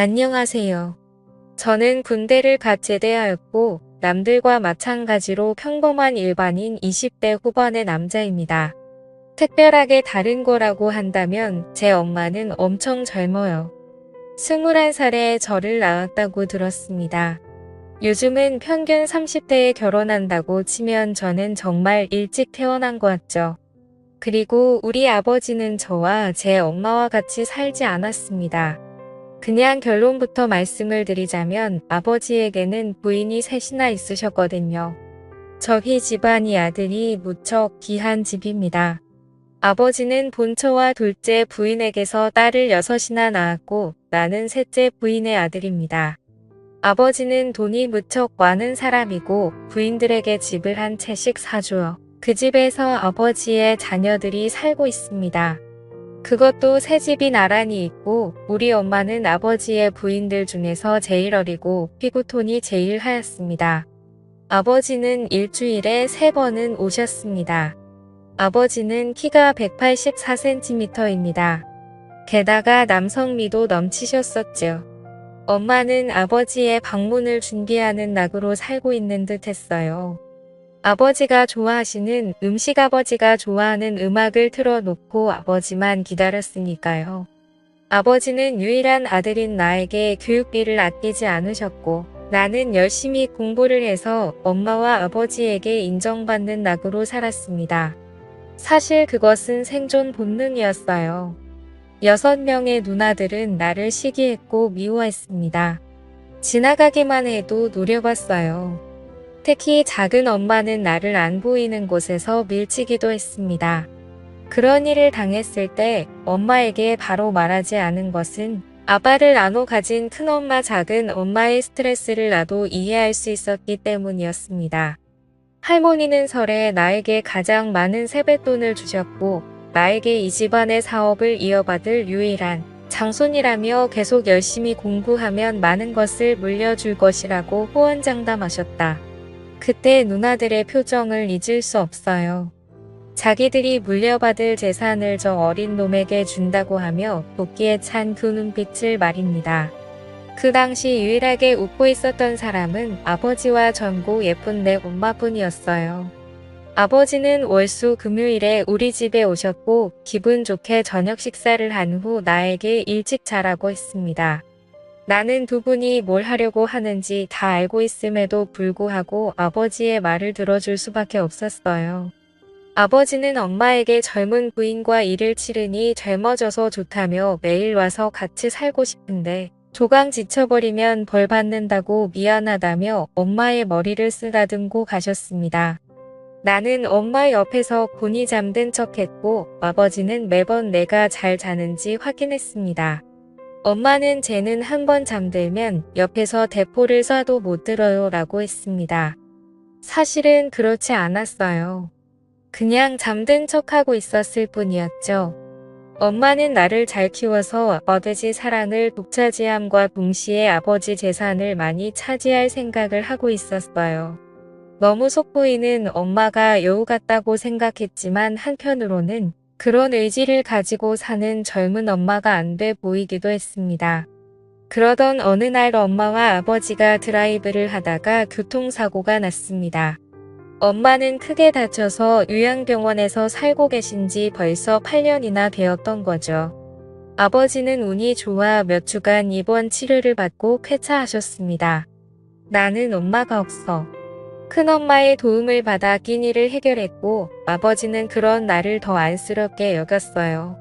안녕하세요. 저는 군대를 갓 제대하였고 남들과 마찬가지로 평범한 일반인 20대 후반의 남자입니다. 특별하게 다른 거라고 한다면 제 엄마는 엄청 젊어요. 21살에 저를 낳았다고 들었습니다. 요즘은 평균 30대에 결혼한다고 치면 저는 정말 일찍 태어난 것 같죠. 그리고 우리 아버지는 저와 제 엄마와 같이 살지 않았습니다. 그냥 결론부터 말씀을 드리자면 아버지에게는 부인이 셋이나 있으셨거든요. 저희 집안이 아들이 무척 귀한 집입니다. 아버지는 본처와 둘째 부인에게서 딸을 6이나 낳았고 나는 셋째 부인의 아들입니다. 아버지는 돈이 무척 많은 사람이고 부인들에게 집을 한 채씩 사줘요. 그 집에서 아버지의 자녀들이 살고 있습니다. 그것도 새 집이 나란히 있고 우리 엄마는 아버지의 부인들 중에서 제일 어리고 피부톤이 제일 하얗습니다. 아버지는 일주일에 3번은 오셨습니다. 아버지는 키가 184cm입니다. 게다가 남성미도 넘치셨었죠. 엄마는 아버지의 방문을 준비하는 낙으로 살고 있는 듯 했어요. 아버지가 좋아하시는 음식, 아버지가 좋아하는 음악을 틀어놓고 아버지만 기다렸으니까요. 아버지는 유일한 아들인 나에게 교육비를 아끼지 않으셨고 나는 열심히 공부를 해서 엄마와 아버지에게 인정받는 낙으로 살았습니다. 사실 그것은 생존 본능이었어요. 6명의 누나들은 나를 시기했고 미워했습니다. 지나가기만 해도 노려봤어요. 특히 작은 엄마는 나를 안 보이는 곳에서 밀치기도 했습니다. 그런 일을 당했을 때 엄마에게 바로 말하지 않은 것은 아빠를 나눠 가진 큰엄마, 작은 엄마의 스트레스를 나도 이해할 수 있었기 때문이었습니다. 할머니는 설에 나에게 가장 많은 세뱃돈을 주셨고 나에게 이 집안의 사업을 이어받을 유일한 장손이라며 계속 열심히 공부하면 많은 것을 물려줄 것이라고 호언장담하셨다. 그때 누나들의 표정을 잊을 수 없어요. 자기들이 물려받을 재산을 저 어린 놈에게 준다고 하며 도끼에 찬 그 눈빛을 말입니다. 그 당시 유일하게 웃고 있었던 사람은 아버지와 젊고 예쁜 내 엄마뿐이었어요. 아버지는 월수 금요일에 우리 집에 오셨고 기분 좋게 저녁 식사를 한 후 나에게 일찍 자라고 했습니다. 나는 두 분이 뭘 하려고 하는지 다 알고 있음에도 불구하고 아버지의 말을 들어줄 수밖에 없었어요. 아버지는 엄마에게 젊은 부인과 일을 치르니 젊어져서 좋다며 매일 와서 같이 살고 싶은데 조강 지쳐버리면 벌 받는다고 미안하다며 엄마의 머리를 쓰다듬고 가셨습니다. 나는 엄마 옆에서 곤히 잠든 척했고 아버지는 매번 내가 잘 자는지 확인했습니다. 엄마는 쟤는 한번 잠들면 옆에서 대포를 쏴도 못 들어요 라고 했습니다. 사실은 그렇지 않았어요. 그냥 잠든 척하고 있었을 뿐이었죠. 엄마는 나를 잘 키워서 아버지 사랑을 독차지함과 동시에 아버지 재산을 많이 차지할 생각을 하고 있었어요. 너무 속보이는 엄마가 여우 같다고 생각했지만 한편으로는 그런 의지를 가지고 사는 젊은 엄마가 안 돼 보이기도 했습니다. 그러던 어느 날 엄마와 아버지가 드라이브를 하다가 교통사고가 났습니다. 엄마는 크게 다쳐서 요양병원에서 살고 계신 지 벌써 8년이나 되었던 거죠. 아버지는 운이 좋아 몇 주간 입원 치료를 받고 쾌차하셨습니다. 나는 엄마가 없어. 큰엄마의 도움을 받아 끼니를 해결했고 아버지는 그런 나를 더 안쓰럽게 여겼어요.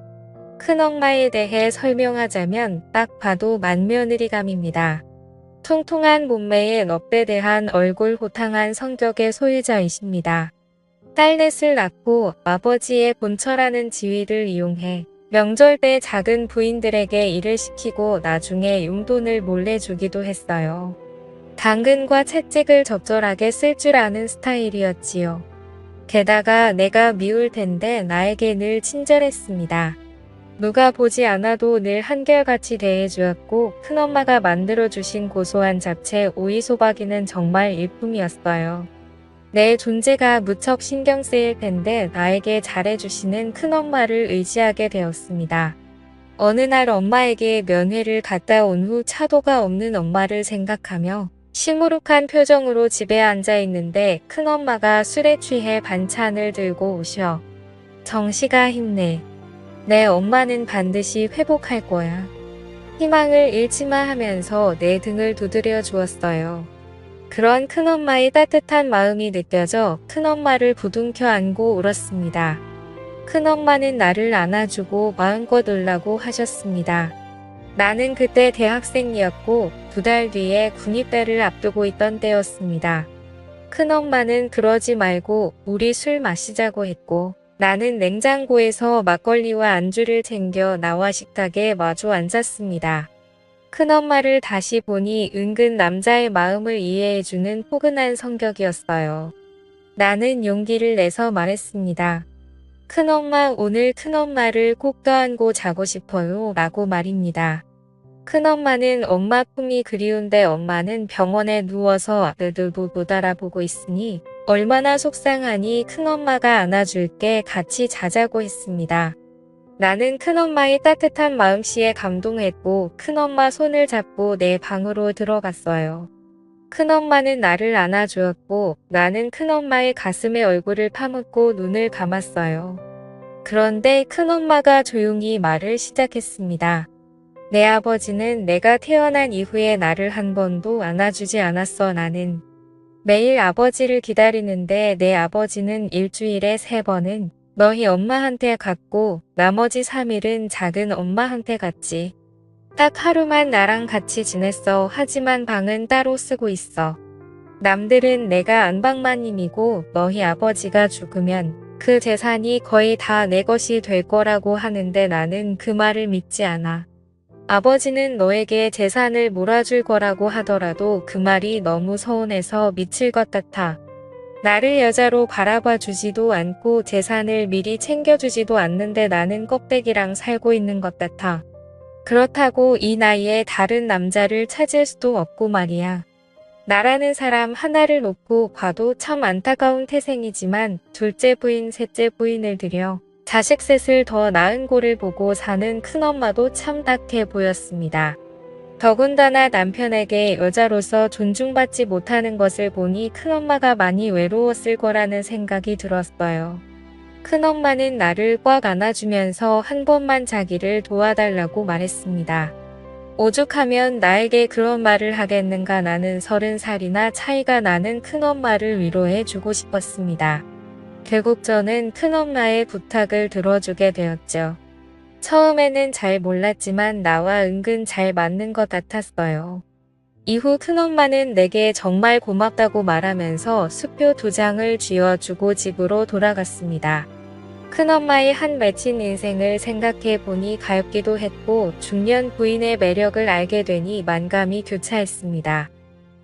큰엄마에 대해 설명하자면 딱 봐도 맏며느리감입니다. 통통한 몸매에 넙대대한 얼굴, 호탕한 성격의 소유자이십니다. 딸넷을 낳고 아버지의 본처라는 지위를 이용해 명절 때 작은 부인들에게 일을 시키고 나중에 용돈을 몰래 주기도 했어요. 당근과 채찍을 적절하게 쓸 줄 아는 스타일이었지요. 게다가 내가 미울 텐데 나에게 늘 친절했습니다. 누가 보지 않아도 늘 한결같이 대해주었고 큰엄마가 만들어주신 고소한 잡채, 오이, 소박이는 정말 일품이었어요. 내 존재가 무척 신경 쓰일 텐데 나에게 잘해주시는 큰엄마를 의지하게 되었습니다. 어느 날 엄마에게 면회를 갔다 온 후 차도가 없는 엄마를 생각하며 시무룩한 표정으로 집에 앉아 있는데 큰엄마가 술에 취해 반찬을 들고 오셔. 정시가 힘내. 내 엄마는 반드시 회복할 거야. 희망을 잃지 마 하면서 내 등을 두드려 주었어요. 그런 큰엄마의 따뜻한 마음이 느껴져 큰엄마를 부둥켜 안고 울었습니다. 큰엄마는 나를 안아주고 마음껏 울라고 하셨습니다. 나는 그때 대학생이었고 2달 뒤에 군입대를 앞두고 있던 때였습니다. 큰엄마는 그러지 말고 우리 술 마시자고 했고 나는 냉장고에서 막걸리와 안주를 챙겨 나와 식탁에 마주 앉았습니다. 큰엄마를 다시 보니 은근 남자의 마음을 이해해주는 포근한 성격이었어요. 나는 용기를 내서 말했습니다. 큰엄마, 오늘 큰엄마를 꼭 껴안고 자고 싶어요 라고 말입니다. 큰엄마는 엄마 품이 그리운데 엄마는 병원에 누워서 아들도 못 알아보고 있으니 얼마나 속상하니 큰엄마가 안아줄게 같이 자자고 했습니다. 나는 큰엄마의 따뜻한 마음씨에 감동했고 큰엄마 손을 잡고 내 방으로 들어갔어요. 큰엄마는 나를 안아주었고 나는 큰엄마의 가슴에 얼굴을 파묻고 눈을 감았어요. 그런데 큰엄마가 조용히 말을 시작했습니다. 내 아버지는 내가 태어난 이후에 나를 한 번도 안아주지 않았어. 나는 매일 아버지를 기다리는데 내 아버지는 일주일에 3번은 너희 엄마한테 갔고 나머지 3일은 작은 엄마한테 갔지. 딱 하루만 나랑 같이 지냈어. 하지만 방은 따로 쓰고 있어. 남들은 내가 안방마님이고 너희 아버지가 죽으면 그 재산이 거의 다 내 것이 될 거라고 하는데 나는 그 말을 믿지 않아. 아버지는 너에게 재산을 몰아줄 거라고 하더라도 그 말이 너무 서운해서 미칠 것 같아. 나를 여자로 바라봐 주지도 않고 재산을 미리 챙겨주지도 않는데 나는 껍데기랑 살고 있는 것 같아. 그렇다고 이 나이에 다른 남자를 찾을 수도 없고 말이야. 나라는 사람 하나를 놓고 봐도 참 안타까운 태생이지만 둘째 부인, 셋째 부인을 들여 자식 셋을 더 낳은 꼴을 보고 사는 큰엄마도 참 딱해 보였습니다. 더군다나 남편에게 여자로서 존중받지 못하는 것을 보니 큰엄마가 많이 외로웠을 거라는 생각이 들었어요. 큰엄마는 나를 꽉 안아주면서 한 번만 자기를 도와달라고 말했습니다. 오죽하면 나에게 그런 말을 하겠는가. 나는 30살이나 차이가 나는 큰엄마를 위로해 주고 싶었습니다. 결국 저는 큰엄마의 부탁을 들어주게 되었죠. 처음에는 잘 몰랐지만 나와 은근 잘 맞는 것 같았어요. 이후 큰엄마는 내게 정말 고맙다고 말하면서 수표 2장을 쥐어주고 집으로 돌아갔습니다. 큰엄마의 한 맺힌 인생을 생각해 보니 가엾기도 했고 중년 부인의 매력을 알게 되니 만감이 교차했습니다.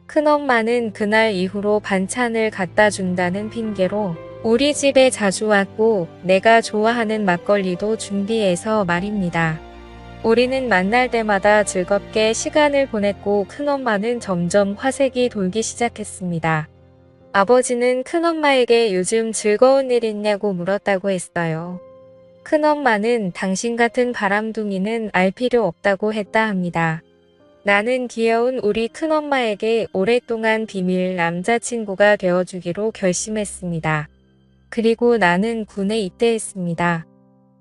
큰엄마는 그날 이후로 반찬을 갖다 준다는 핑계로 우리 집에 자주 왔고 내가 좋아하는 막걸리도 준비해서 말입니다. 우리는 만날 때마다 즐겁게 시간을 보냈고 큰엄마는 점점 화색이 돌기 시작했습니다. 아버지는 큰엄마에게 요즘 즐거운 일 있냐고 물었다고 했어요. 큰엄마는 당신 같은 바람둥이는 알 필요 없다고 했다 합니다. 나는 귀여운 우리 큰엄마에게 오랫동안 비밀 남자친구가 되어주기로 결심했습니다. 그리고 나는 군에 입대했습니다.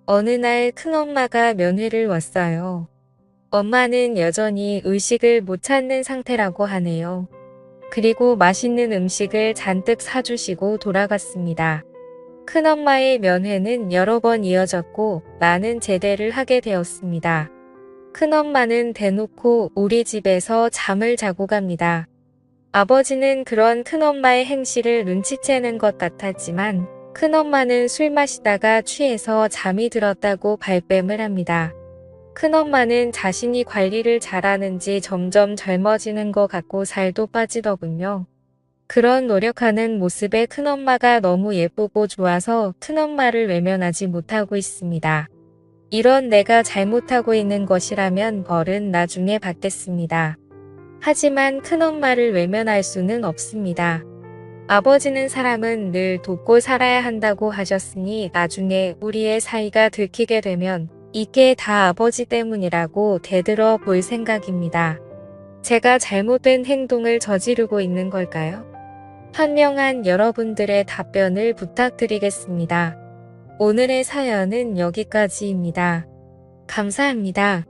어느 날 큰엄마가 면회를 왔어요. 엄마는 여전히 의식을 못 찾는 상태라고 하네요. 그리고 맛있는 음식을 잔뜩 사주시고 돌아갔습니다. 큰엄마의 면회는 여러 번 이어졌고 나는 제대를 하게 되었습니다. 큰엄마는 대놓고 우리 집에서 잠을 자고 갑니다. 아버지는 그런 큰엄마의 행실을 눈치채는 것 같았지만 큰엄마는 술 마시다가 취해서 잠이 들었다고 발뺌을 합니다. 큰엄마는 자신이 관리를 잘하는지 점점 젊어지는 것 같고 살도 빠지더군요. 그런 노력하는 모습에 큰엄마가 너무 예쁘고 좋아서 큰엄마를 외면하지 못하고 있습니다. 이런 내가 잘못하고 있는 것이라면 벌은 나중에 받겠습니다. 하지만 큰엄마를 외면할 수는 없습니다. 아버지는 사람은 늘 돕고 살아야 한다고 하셨으니 나중에 우리의 사이가 들키게 되면 이게 다 아버지 때문이라고 대들어 볼 생각입니다. 제가 잘못된 행동을 저지르고 있는 걸까요? 현명한 여러분들의 답변을 부탁드리겠습니다. 오늘의 사연은 여기까지입니다. 감사합니다.